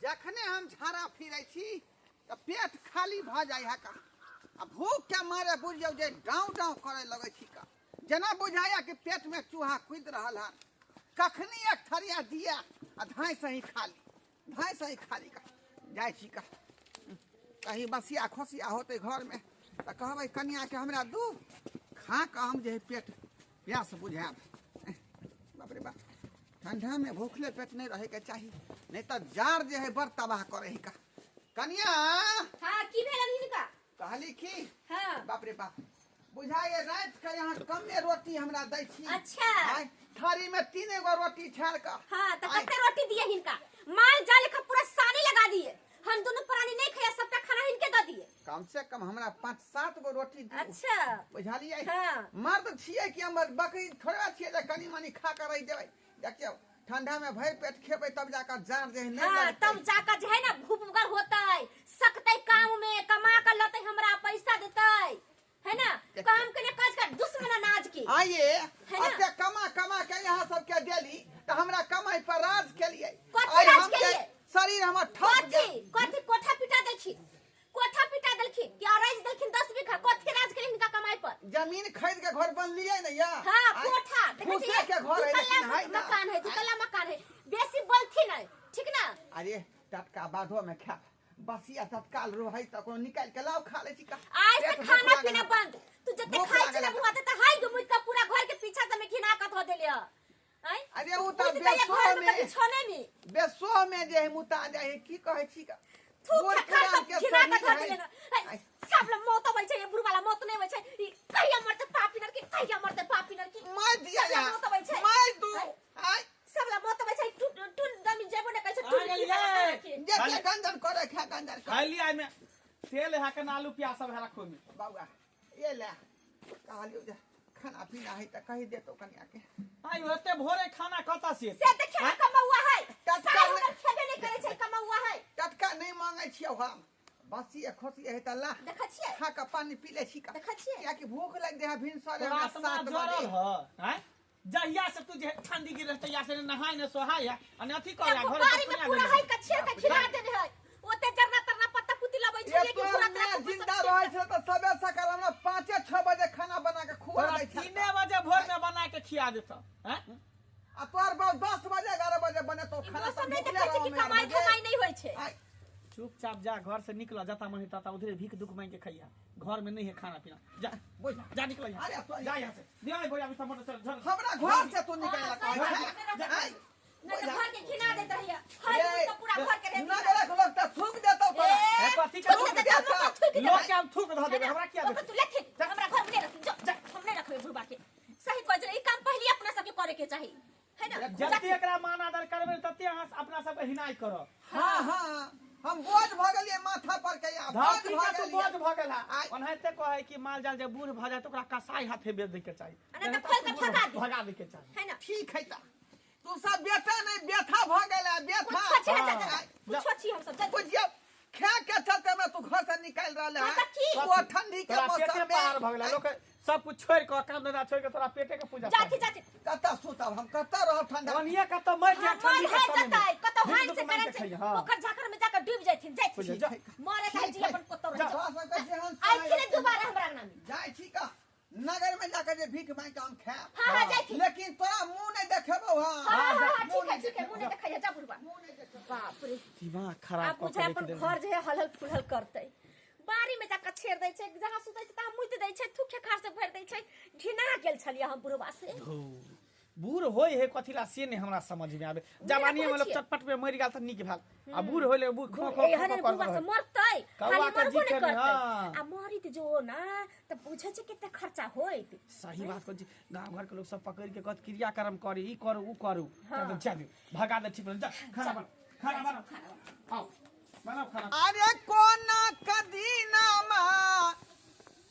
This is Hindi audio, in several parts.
जखने हम झाड़ा फिरै छी तो पेट खाली भ जाय है का आ भूख के मारे बुझ जाओ जे डाउ डाउ करे लगे छी का जना बुझाया कि पेट में चूहा कूद रहल है कखनी एक थरिया दिया आ धाय से ही खाली का जाय छी का कहीं बसिया खोसिया होते घर में तो कहबै कनिया के हमरा दू खा के हम जे पेट प्यास बुझाब बाप रे बाप ठंडा में भूखले पेट नहीं रहे के चाहिए नहीं तो जार जे है बड़ तबाह करे का कनिया हां की भेल हिनका कहली की हां बाप रे बाप बुझाए रात के यहाँ कमे रोटी हमरा दै छी अच्छा थारी में 3 गो रोटी छाड़ का हां त कते रोटी दिए हिनका माल जाल का पूरा सानी लगा दिए हम दोनों प्राणी नहीं खाया सबका खाना इनके दे दिए कम से कम हमरा 5-7 गो रोटी दी अच्छा बुझालिए हां मर्द छिए कि हम बकरी थोड़ा छिए जे कनी मनी खा कर रह देबै देखियो ठंडा में भर पेट खेबै तब जाकर जार जे नहीं हां तब जाकर जे है ना भूखगर होतै सकतै काम में कमा कर लतै हमरा पैसा देतै है ना काम के लिए काज कर दुश्मन अनाज की आइए अब कमा के यहाँ सब के देली तो हमरा कमाई पर राज के लिए कथि राज के लिए शरीर हमर ठप कथि कोठा पिटा देलखिन कि राज देलखिन 10 बीघा कथि राज के लिए इनका कमाई पर जमीन खरीद के घर बन लिए न या हां कोठा फूसे के घर है लेकिन है ना मकान है दुतला मकान है बेसी बोलथी नहीं ठीक ना अरे टटका बाधो में खा बसिया तत्काल रोहै त कोनो निकाल के लाओ खा ले छी का आज से खाना पीना बंद तू जते खाई छी ना बुआते त हाय गो मुई का पूरा घर के पीछा से में घिना कत हो देले हैं अरे उ त बेसो में जे मुता जाय की कहै छी का तू खा के घिना कत हो देले सब लोग मौत होय छै बुढ़ वाला मौत नहीं होय छै कहिया मरते पापी नर की मार दिया या मौत होय छै मार दू आई सब लोग मौत होय छै टून दमी जेबो ने कहै छै टून जे गंजन करे खा गंजन खाली आइ में तेल है के आलू प्याज सब है रखो में बाबा ये ले कहलियो जे खाना पीना है त कहि देतो कनिया के आई होते भोरे खाना कता से देखिए कमौआ है टटका खेबे नहीं करे छै कमौआ है टटका नहीं मांगे छियो हम बसी खोसी है त ला देखा छिए खा के पानी पी ले छी का देखा छिए क्या कि भूख लग दे है भिनसर में रात 7 में बजे जरल ह हैं जहिया से तू जे ठंडी गिर रहते या से नहाय न सोहाय अने अथी कर घर बारी में पूरा है कछे के खिला देने है ओते जरना तरना पत्ता पुती लबै छै कि पूरा तरह जिंदा रहे छै त सबे सकाल हमरा 5-6 बजे खाना बना के खुआ दै छै 3 बजे भोर में बना के खिया देता हैं आ तोर बाप 10 बजे 11 बजे बने तो खाना सब नहीं देखै छै कि कमाई नहीं होय छै चुपचाप जा घर से निकल जाता मन हिता उधर भीख दुख मांग के खइया घर में नहीं है खाना पीना जा बोल जा निकल यहां जा यहां से दिया बोल अभी टमाटर चल हमरा घर से तू निकल ला कहै नहीं घर के खिना देत रहिया हर तो पूरा घर के दे ना देख लोग त थूक देतो तो ए कथि का लोग के हम थूक ध देबे हमरा किया तू लेख हमरा घर में रख जा हम नहीं रखबे बुढ़बा के सही कह ई काम पहले अपना सब के करे के चाहिए है ना जल्दी एकरा मान आदर करबे तते अहाँ अपना सब हिनाई करो हां हम बोझ भ गेलिए माथा पर के या बोझ भ गेला ओनहते कहै कि माल जाल जे बूढ़ भ जाय त ओकरा कसाई हाथे बेच दे के चाहिए अरे त खोल के भगा दे के चाहिए है ना ठीक है तू सब बेटा नहीं बेथा भ गेला बेथा पूछो छी हम सब बुझियो खा के चलते में तू घर से निकल रहले है वो ठंडी के मौसम में पार भ गेला लोग सब कुछ छोड़ के काम धंधा छोड़ के तोरा पेटे के पूजा जाती कता सुतब हम कता रह ठंडा ओनिया कत मर जा ठंडी के समय में कत हाइन से करे छै ओकर झाकर में जाकर डूब जाथिन जाय मारे ताई जी अपन कतो रह जा आई फिर दोबारा हमरा नाम जाय छी का नगर में जाकर जे भीख मांग के हम खा हां जाय छी लेकिन तोरा मुंह नहीं देखेबो हां ठीक है मुंह नहीं देखै जा बुढ़बा बाप रे दिमाग खराब कर के अपन घर जे हलहल फुलहल करतै बारी में जाकर छेड़ दै छै जहां सुतै छै तहां मुइत दै छै थुखे खार से भर दै छै घिना गेल छलिए हम बुढ़बा से बूढ़ होय है कथिला से नहीं हमरा समझ में आबे जवानी में लोग चटपट में मर गेल त निक भेल आ बूढ़ होले बूढ़ खो बुढ़बा से मरतै खाली मरबो नहीं करतै हां आ मरित जो ना त पूछे छै केते खर्चा होइत सही बात कहै छी गांव घर के लोग सब पकड़ के कहत क्रियाक्रम करी ई करू उ करू त चल भगा दे ठीक जा खाना बना आओ बनाओ खाना अरे कोना कदीना मा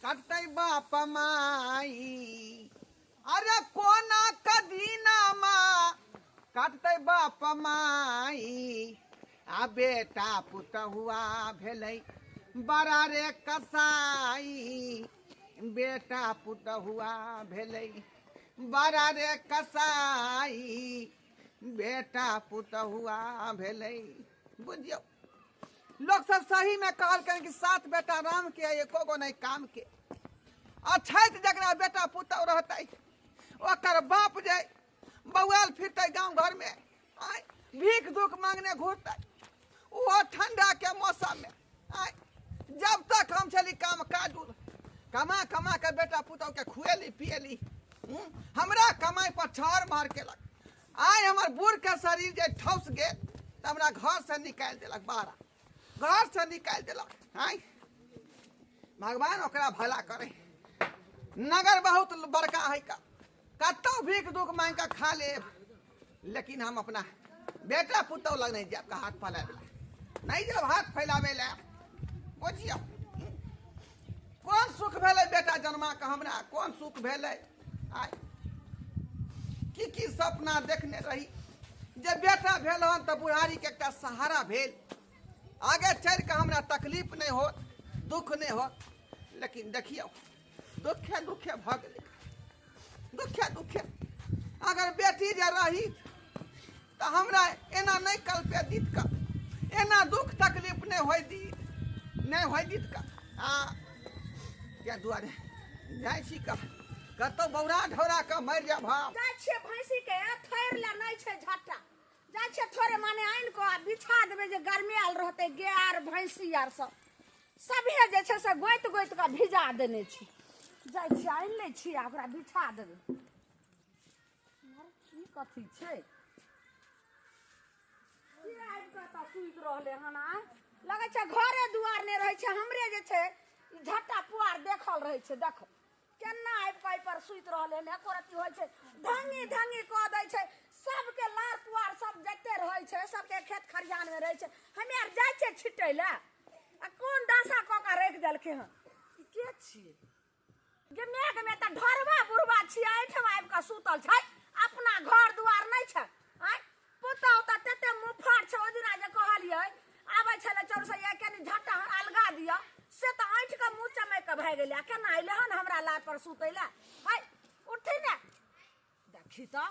कटै बाप माई अरे कोना कदीना मा कटै बाप माई आ बेटा पुतहुआ भेलै बड़ा रे कसाई बेटा पुतहुआ भेलै बड़ा रे कसाई बेटा पुतहुआ भेलै बुझियो लोग सब सही में कहल कि 7 बेटा राम के एको गो नहीं काम के। अछैत जकरा बेटा पुतौ रहतै ओकर बाप जे बौआल फिरतै गांव घर में भीख दुख मांगने घूरतै वो ठंडा के मौसम में जब तक हम चली काम काज कमा कमा के बेटा पुतौ के खुएली पिएली हमरा कमाई पर छार मार केलक। आय हमर बूढ़ के शरीर जे ठौस गेल त हमरा घर से निकाल देलक बाहर घर से निकाल देलक। आय भगवान ओकरा भला करे। नगर बहुत बड़का है का कतौ भीख दुख मांग के खा ले लेकिन हम अपना बेटा पुतौ लग नहीं जाब का हाथ फैलावे नहीं जब हाथ फैलावे ले बुझियो कौन सुख भेलै बेटा जन्मा के हमरा कौन सुख भेलै। आय की सपना देखने रही जे बेटा भेल हन त बुढ़ारी के एकटा सहारा भेल आगे चल के हमरा तकलीफ नहीं होत दुख नहीं होत। लेकिन देखियो दुखे दुखे भ गेलै दुखे दुखे अगर बेटी जे रही तो हमरा एना नहीं कल्पे दीत का एना दुख तकलीफ नहीं होई दीत का क्या दुआरे जाय छी का कतौ बौरा ढौरा का मर जा भाव जाय छे भैंसी के थैर ला नहीं छे झट्टा जाय छे थोड़े माने आइन को बिछा देबे जे गर्मी आल रहते गाय भैंसी आर सब सभे जे छे से गोइत गोइत का भिजा देने छी जाय छी आइन ले छी ओकरा बिछा देबे। की कथी छे की आइ कता सुइत रहले हना लगे छे घरे दुआर ने रहे छे हमरे जे छे झट्टा पुआर देखल रहे छे देखो केना आइ पाइ पर सुइत रहले ने कोरती होय छे ढंगी ढंगी क दै छे सबके लार पुआर सब जते रहे छे सबके खेत खरियान में रहे छे हमे आर जाय छे छिटै ला आ कोन दासा क के रख देलके हन के छिए गे मेघ में त ढरवा बुढ़वा छिए एठम आइब के सुतल छै अपना घर दुआर नहीं छे। आइ पुतौ त तते मुफार छे ओदिना जे कहलिए आबै छले चौरसैया कनी झट्टा अलगा दिया से तो आँठ का मुँह चमक के भाग गया केना अइले हन हमरा लार पर सुतैला हाय उठी ने देखी तो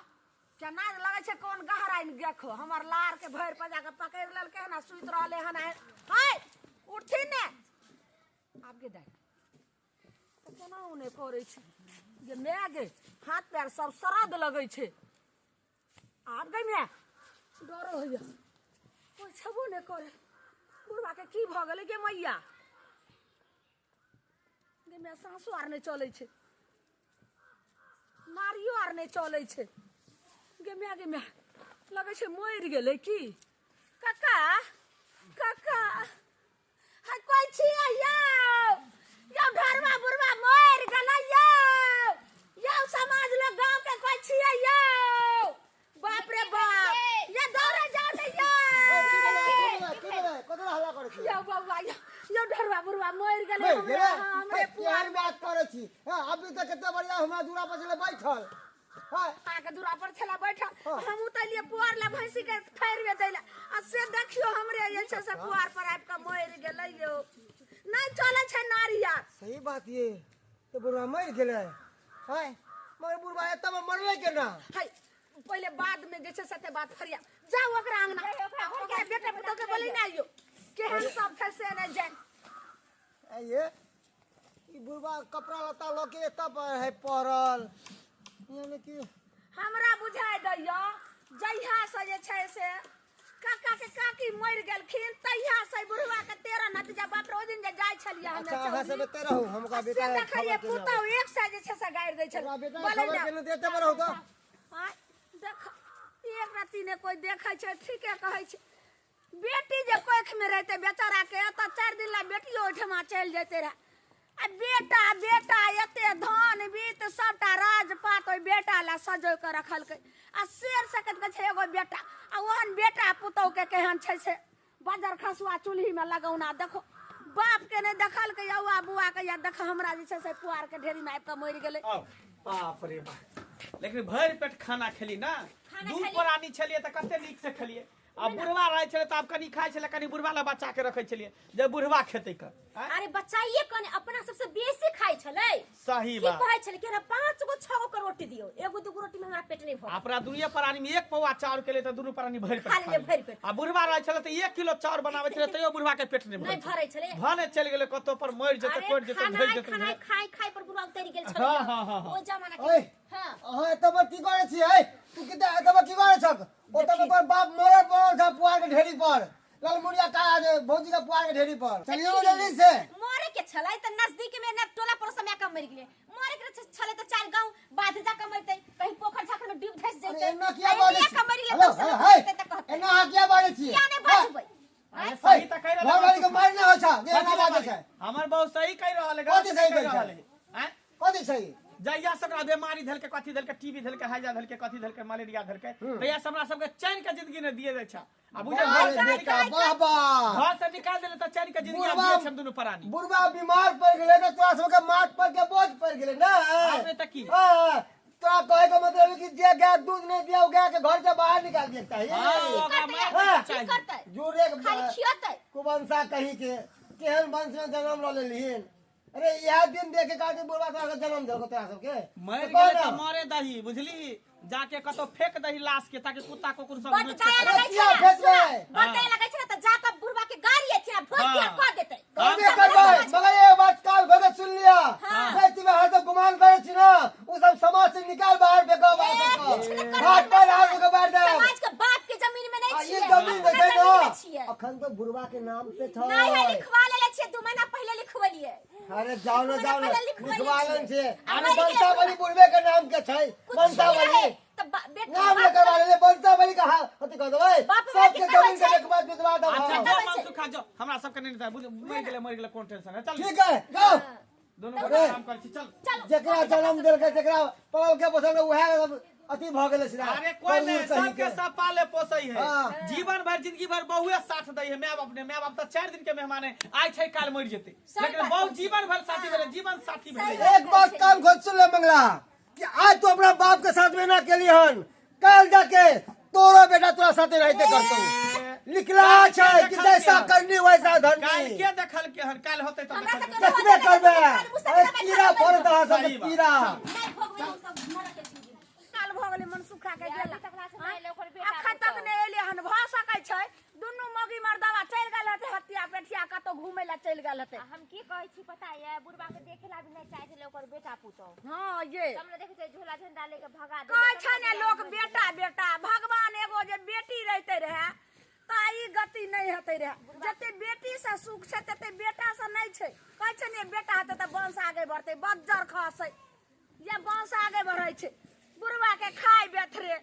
केना लगे छे कौन गहराई में देखो हमर लार के भर पर जाके पकड़ लेलके हन सुइत रहले हन हाय उठी ने आब के देख तो केना उने करे छे जे मेगे हाथ पैर सब सरद लगे छे आब गई मैं डरो होइया कोई छबो ने करे बुढ़वा के की भ गेले गे मैया गे मैं सासु आर नहीं चले छे नारियो आर नहीं चले छे गे मैं लगे छे मर गेले की काका काका हाय कोई छिया यो ढरवा बुढ़वा मर गेला यो समाज लोग गांव के कोई छिया बाप रे बाप ये दौड़े जाओ ले यो बाबा यो ढरवा बुढ़वा मर गेले हमरे पुआर बात करे छी अभी तक कते बढ़िया हमरा दूरा पर चले बैठल आके दूरा पर छला बैठल हम उतलिए पुआर ला भैंसी के खैर में दैला आ से देखियो हमरे ये छे से पुआर पर आब के मर गेलै यो नहीं चले छे नारिया सही बात ये तो बुढ़वा मर गेले हाय मगर बुढ़वा एतब मरले के ना हाय पहले बाद में जे छे सते बात फरिया जाओ ओकरा अंगना ओकरा बेटा पुतो के बोली ना यो केहन सब छे से ने जान ये ई बुढ़वा कपड़ा लता लोके तब है पड़ल यानी कि हमरा बुझाय दैया जहिया से जे छै से काका के काकी मर गेलखिन तहिया से बुढ़वा के 13 नतिजा बाप रो दिन जे जाय छलिए हमे अच्छा हां से बते रहू हमका बेटा देखिए पुतो एक से जे छै से गाड़ दै छल बोले ना देते रहू तो हां देख एक राती ने कोई देखै छै ठीके कहै छै बेटी जे कोख में रहते बेचारा के त 4 दिन ला बेटियो ओठमा चल जते रहा आ बेटा बेटा एते धान बीत सबटा राजपात ओइ बेटा ला सजो के रखल के आ शेर सकत के छै एगो बेटा आ ओहन बेटा पुतौ के केहन छै से बाजार खसुआ चूल्ही में लगौना देखो बाप के ने देखल के यौआ बुआ के या देख हमरा जे छै से पुआर के ढेरी में आब के मर गेलै बाप रे बाप लेकिन भर पेट खाना खेली ना दूध पर आनी छलिए त कते नीक से खेलिए अब बुढ़वा रहे छले त आब कनी खाइ छले कनी बुढ़वा ला बच्चा के रखे छलिए जे बुढ़वा खेतै क अरे बच्चाइए कने अपना सबसे बेसी खाइ छलै सही की बात कहै छलै कि 5 गो 6 गो के रोटी दियो एगो दूगो रोटी में हमरा पेट नहीं भर अपना दुनिया प्राणी में एक पौआ चाउर के लिए त दुनू प्राणी भरि पेट खा ले भरि पेट आ बुढ़वा रहे छले त 1 किलो चाउर बनावे छले तैयो बुढ़वा के पेट नहीं नहीं भरै छलै भने चल गेले कतो पर मर जेते कोट जेते भरि जेते खाना खाइ खाइ पर बुढ़वा उतरि गेल छलै हाँ, हाँ, हाँ, हाँ। ओ जमाना ओए के हां अहाँ एतबा की करे छी है तू किते एतबा की करे छक ओतबा पर बाप मोरे पड़ल था पुआर के ढेरी पर लालमुड़िया का जे भौजी का पुआर के ढेरी पर चलियो जल्दी से मोरे के छलै त नजदीक में न टोला पड़ोस में कम मर गेले मोरे के छलै त 4 गांव बाध जा के मरतै कहीं पोखर झाखर में डूब धस अरे जैतै एना किया बाजे छी कम मर गेले हेलो तो हाय त कहतै एना आ किया बाजे छी क्या ने बाजबै अरे सही त कह घर वाली के मारना हो छा जे एना बाजे छै हमर बहुत सही कह रहल है कथी सही कह रहल है? हैं कथी सही जहिया से हमरा बीमारी धल के कथी धल के टीबी धल के हैजा धल के कथी धल के मलेरिया धल के तहिया से हमरा सबके चैन के जिंदगी ने दिए दे छा अब बुझे घर से बेटा निकाल बाबा घर से निकाल देले त चैन के जिंदगी बुढ़वा- दिए छम दुनू प्राणी बुढ़वा बीमार पड़ गेले त तोरा सबके माथ पर के बोझ पड़ गेले ना आपने त की हां तोरा कहे का मतलब कि जे गाय दूध नहीं दिया गाय के घर से बाहर निकाल देता है हां ओकरा मार हाँ। चाहिए करतै जोरे खाली खियतै कुवंशा कही के केहन वंश में जन्म ल लेलिहिन अरे यह दिन देखे का बुढ़वा तोरा के जन्म देलको तोरा सबके मर तो कह गेले ना। त मरे दही बुझली जाके कतो फेंक दही लाश के ताकि कुत्ता कुकुर सब बट नोच दया के लगै किया छै फेंकबै? बट दया लगै छै त जा के बुढ़वा के गाड़ी एथिन आ भोज दिया हाँ। कह देतै करबे करबै मगर ये बात काल भगे सुन लिया बेटी में हर तो गुमान करे छी ना वो सब समाज से निकाल बाहर फेंको बाहर पर हाथ के बाहर दे समाज के बाप के जमीन में नहीं ये छियै जमीन अपना देखे जमीन में छियै। ना अखन तो बुढ़वा के नाम पे था नहीं है लिखवा ले छियै 2 महीना पहले लिखवलिए अरे जाओ ना जाओ ना पहले लिखवा लै लिखवालन छियै। छे आ अरे मरि गेलै बंसावली बुढ़वे के नाम के छै बंसावली त बेटा नाम लेकर वाले बंसावली का हाथ कह दो बाप रे सबके कितना जमीन के बच्चा- लिखवा दिखवा दो अच्छा हाँ। जो मन सुखा जो हमरा सबके नहीं देता बुझ मर गेले कोन टेंशन है चल ठीक है जाओ दोनों अरे। काम कर छी चल जेकरा जन्म देल के जेकरा पल के पोसल उहे अति भ गेले सिरा अरे कोई नहीं सबके सब पाले पोसई है हाँ। जीवन भर जिंदगी भर बहुए साथ दई है माय बाप ने माय बाप तो 4 दिन के मेहमान है आय छै काल मर जेते सही लेकिन बात बहु है। जीवन भर साथी भेले जीवन साथी सही भेले एक बात कान खोल सुन ले मंगला कि आज तो अपना बाप के साथ में ना के लिए हन कल जाके तोरो बेटा तोरा साथे रहते करतो लिखला छै कि जैसा करनी वैसा काल धरनी के देखल के हर काल होते तो हमरा देखल सबके देखबे करबे अरे कीड़ा फड़ दहा सब सही बात। कीड़ा नहीं भोगबै हम सब मरत के चीज काल भऽ गेलै मन सुखा के गेला नहीं ओकर अखन तक नहीं एलियै हन भऽ सकै छै दुनू मौगी मर्दवा चलि गेल हते हत्या पेठिया कतौ घूमै ला चलि गेल हते हम की कहै छी पता ये बुढ़वा के देखे ला भी नहीं चाहे छले ओकर बेटा पुतो हाँ ये हमने देखे छै झोला झंडा लेके भगा दे कहै छै ने लोक बेटा बेटा भगवान एगो जे बेटी रहिते रहे ता ई गति नहीं हेते रहे जते बेटी से सुख छै तते बेटा से नहीं छै कहै छै ने बेटा हेते त वंश आगे बढ़ते बज्जर खसै या वंश आगे बढ़ै छै बुढ़वा के खाय बेथरे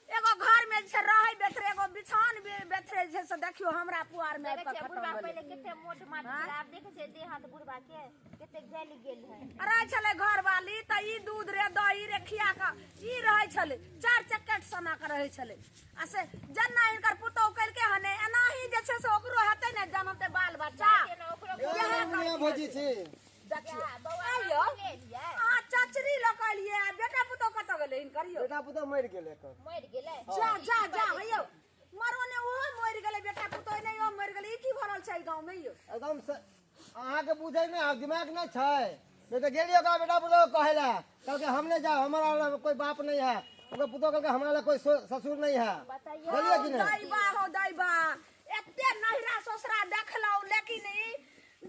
एगो घर में जे रहै बेथरे एगो बिछान बेथरे जे से देखियो हमरा पुआर में आबि देखे के छै खत्म बुढ़वा भेलै पहले कितने मोट माट छलै आब देखे छै देह हाथ बुढ़वा के कितने गल गेल है रहै छलै घर वाली त ई दूध रे दही रे खिया के ई रहै छलै 4 चक्कट सना के रहै छलै आ से जन्ना हिनकर पुतौह कलके हने एनाही जे छै से ओकरो हेतै ने जनमते बाल बच्चा ए मुनिया भौजी छी देखियो बौआ आइयो ले लिए आ चचरी लकलिए बेटा पुतौह कत गेलै हिनकर यौ बेटा पुतो मर गेले कर मर गेलै जा जा जा हैयो मरो ने ओहो मरि गेलै बेटा पुतौह नहीं ओ मरि गेलै ई की भरल छै गांव में यौ एकदम से अहाँ के बुझै नै आ दिमाग नै छै नहीं तो गेलियो का बेटा पुतो कहे ला कल के हमने जा हमारा वाला कोई बाप नहीं है ओकर पुतो कल के हमारा वाला कोई ससुर नहीं है बोलिए कि नहीं दैबा हो दैबा एते नहिरा ससुरा देखलौ लेकिन ई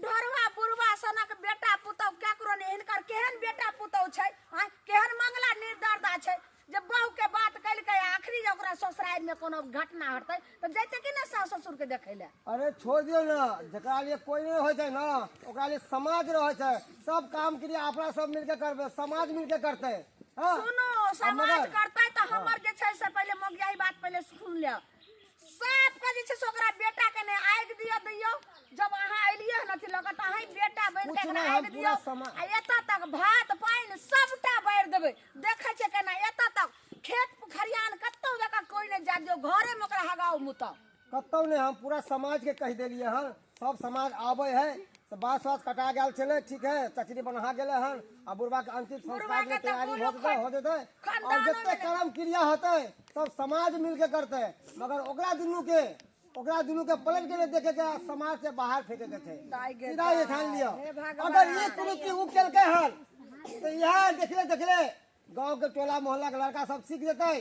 ढोरवा बुढ़वा सनक बेटा पुतौह केकरो ने हिनकर केहन बेटा पुतौह छै हां केहन मंगला निर्दरदा छै जब बहू के बात कल के आखिरी जे ओकरा ससुराल में कोनो घटना हटतै तो जैते कि ना सास ससुर के देखै ले अरे छोड़ दियो ना जकरा लिए कोई नहीं होय छै ना ओकरा लिए समाज रहै छै सब काम के लिए अपना सब मिलके करबे समाज मिलके करते हां सुनो समाज करतै तो हमर जे छै से पहले मोगियाही बात पहले सुन ले सब के जे छै से ओकरा बेटा के ने आगि दियो जब अहाँ एलियै न थी लगत अहाँ बेटा बन के कुछ नहीं, आगि हम दियो पूरा समाज- आ एता तक भात पानी सबटा बारि देबै देखै छै केना एता तक खेत खरियान कतौ जका कोई ने जा दियो घरे में ओकरा हगाओ मुता कतौ नहीं हम पूरा समाज के कह देलिए हन सब समाज आवे है तो बांस वास कटा गेल चले ठीक है चचरी बना गेले हन आ बुढ़वा के अंतिम संस्कार बुढ़वा के के तो तैयारी कोनो हो जेतै और खानदानो जते में- कर्म क्रिया होते सब समाज मिल के करते हैं, मगर ओकरा दुनू के पलट के नहीं देखे के समाज से बाहर फेंके के थे। सीधा ये ठान लिया, अगर ये कुरीति उ केलके हन तो यहाँ देखले गांव के टोला मोहल्ला के लड़का सब सीख देते,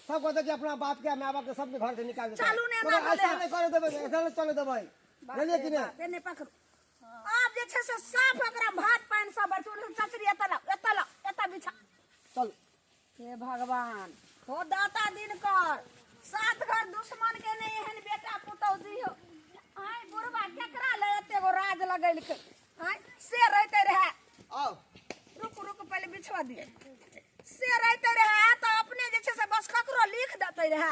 सब कहते कि अपना बाप के माँ बाप के सबके घर से निकाल देते, मगर ऐसा नहीं करे देवे, ऐसा नहीं चले देवे, बुझलिए कि नहीं? आप जे छै से साफ एकरा भात पानी सब बचुल चचरी एता बिछा चल हे भगवान हो दाता दिन कर सात घर दुश्मन के नहीं एहन बेटा पुतौ दियो आय बुढ़वा केकरा ले एते गो राज लगैल के आय से रहते रहे आओ रुक पहले बिछवा दिए से रहते रहे तो अपने जे छै से बस ककरो लिख देते रहे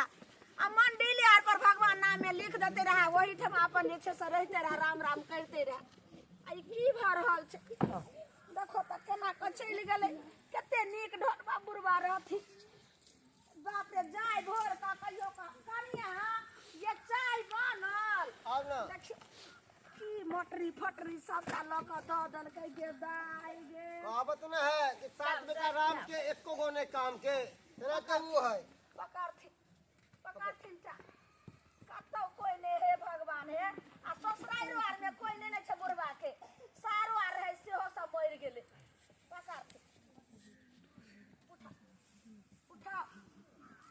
आ मंडिल आर पर भगवान नाम में लिख देते रहे वही ठम अपन जे छै से रहते रहे राम राम करते रहे आई की भ रहल छै देखो त केना क चलि गेलै कते नीक ढोलबा बुढ़वा रहथि बाप रे जाय भोर का कहियो का कनिया ये चाय बनल आओ ना देखियो की मोटरी फटरी सबका लक द देलकै गे दाई गे कहावत न है कि सात बेटा राम के एको गो ने काम के तेरा तो वो है पकड़थिन ता कतौ कोई नहीं है भगवान है आ ससुराइरो आर में कोई नहीं छै बुढ़वा के सारो आर है सेहो सब मरि गेलै पकड़थिन उठा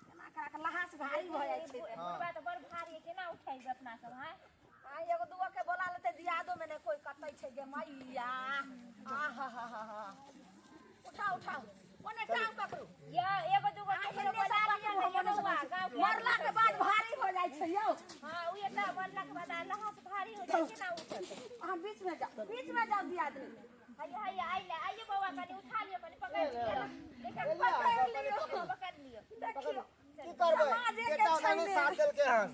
केना करा के लहास भारी भ जाइ छै बुढ़वा तो बड़ भारी है, केना उठाई अपना सब हैं? आ एगो दुगो के बोला लेते दियादो में ने कोई कतै छै गे मैया आहा हा हा हा उठा ओने टांग पकड़ू या एगो दूगो केकरो बोला लिया ने मनवा गांव के मरला के बाद भारी हो जाइ छै यौ हां उ एटा बोलला के बाद लहास भारी हो जाए, केना उठते? अहाँ बीच में जाओ दियादनी आइए बाबा कनी उठा लियो, कनी पकड़ लियो, लेकिन पकड़ लियो देखियो की करबे समाज एके बेटा छै ने ने। साथ देल के हन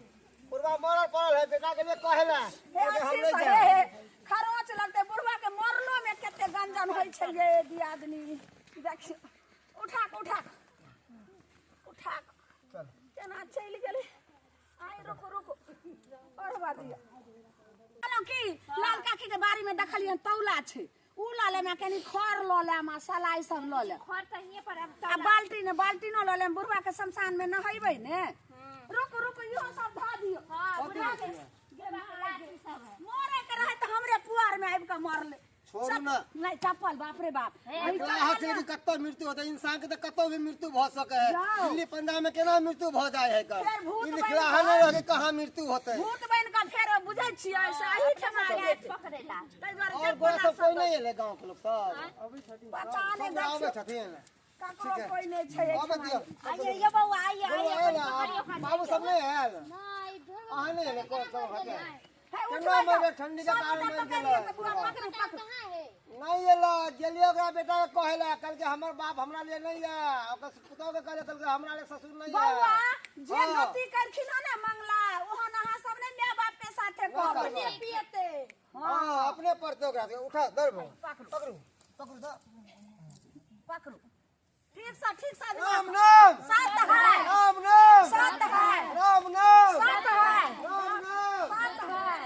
पूर्वा मरल पड़ल है बेटा के लिए कहेला हे कि हम आशीष ले हे जाए खरोच लगते बुढ़वा के मरलो में केते गंजन होई छै ये दियादनी देखियो उठा चल केना चलि गेलै आइ रुक और बादिया हेलो की लाल काकी के बारी में देखलियन तौला छै उ ला ले में कनी खर ल ले मसाला ई सब ल ले खर त हिए पर अब आ बाल्टी न ल ले बुढ़वा के शमशान में नहैबै ने रुक इहो सब धा दियो हां बुढ़वा के घेरा लाठी सब है। मरे के रहे त हमरे पुआर में आबि के मरले छोड़ू ना नहीं चप्पल बाप रे बाप एकरा हाथ से कत्तो मृत्यु होता है इंसान के तो कत्तो भी मृत्यु भ सके है जाओ। दिल्ली पंजाब में केना मृत्यु भ जाए है कर फिर भूत ई बन लिखला के- है नहीं कहां मृत्यु होता है भूत बन के फेर बुझै छियै सही ठमा आगे गेल पकड़ेला तै दुआरे और गोरा सब कोई नहीं है गांव के लोग सब पता नहीं सब आवे देखियो छथिन ककरो कोई नहीं छै आवे दियो आइए ये बाबू आइए बाबू सब नहीं आयल अहाँ नहीं है को हटे केना मरे ठंडी के कारण मर गेल नहीं एला गेलियो ओकरा बेटा के कहेला कल के हमर बाप हमरा लिए नहीं है ओकर पुतौ के कहले कल के हमरा लिए ससुर नहीं बौआ है जे हाँ। गति करखिन ना मंगला ओहन अहाँ सब ने माय बाप के साथे हाँ, करब करब। पियते हां अपने पड़ते ओकरा के उठा धर पकड़ू पकड़ू ठीक सा राम नाम साथ है राम नाम साथ है राम नाम साथ है राम नाम साथ है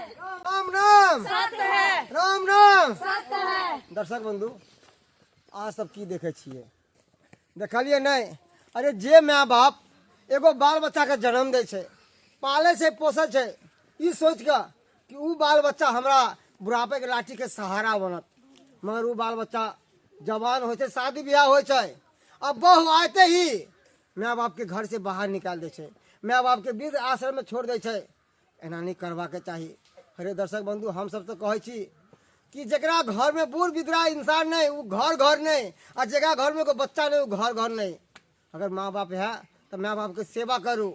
राम नाम साथ है राम नाम साथ है दर्शक बंधु अहाँ सब की देखे छियै देखलिए नहीं अरे जे माय बाप एगो बाल बच्चा के जन्म दे छै पाले छै पोसे छै ई सोच के कि उ बाल बच्चा हमरा बुढ़ापे के लाठी के सहारा बनत मगर उ बाल बच्चा जवान होय छै शादी ब्याह होय छै अब बहू आते ही माय बाप के घर से बाहर निकाल दे छै माय बाप के वृद्ध आश्रम में छोड़ दे छै एना नहीं करवा के चाही। अरे दर्शक बंधु हम सब तो कहै छी कि जकरा घर में बूढ़ विधवा इंसान नहीं वो घर नहीं और जगह घर में कोई बच्चा नहीं वो घर नहीं। अगर माँ बाप है तो माँ बाप के सेवा करू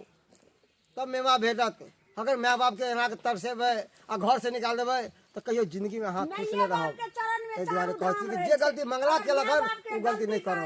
तब मेवा भेटत। अगर माँ बाप के एना के तरसेबै आ घर से निकाल देबै तो कहियो जिंदगी में अहाँ खुश नहीं रहब। के चरण में एहि दुआरे चारू कहै छी धाम कि रहै जे छै। गलती मंगला और के लगन माय बाप के वो गलती नहीं गलती करब।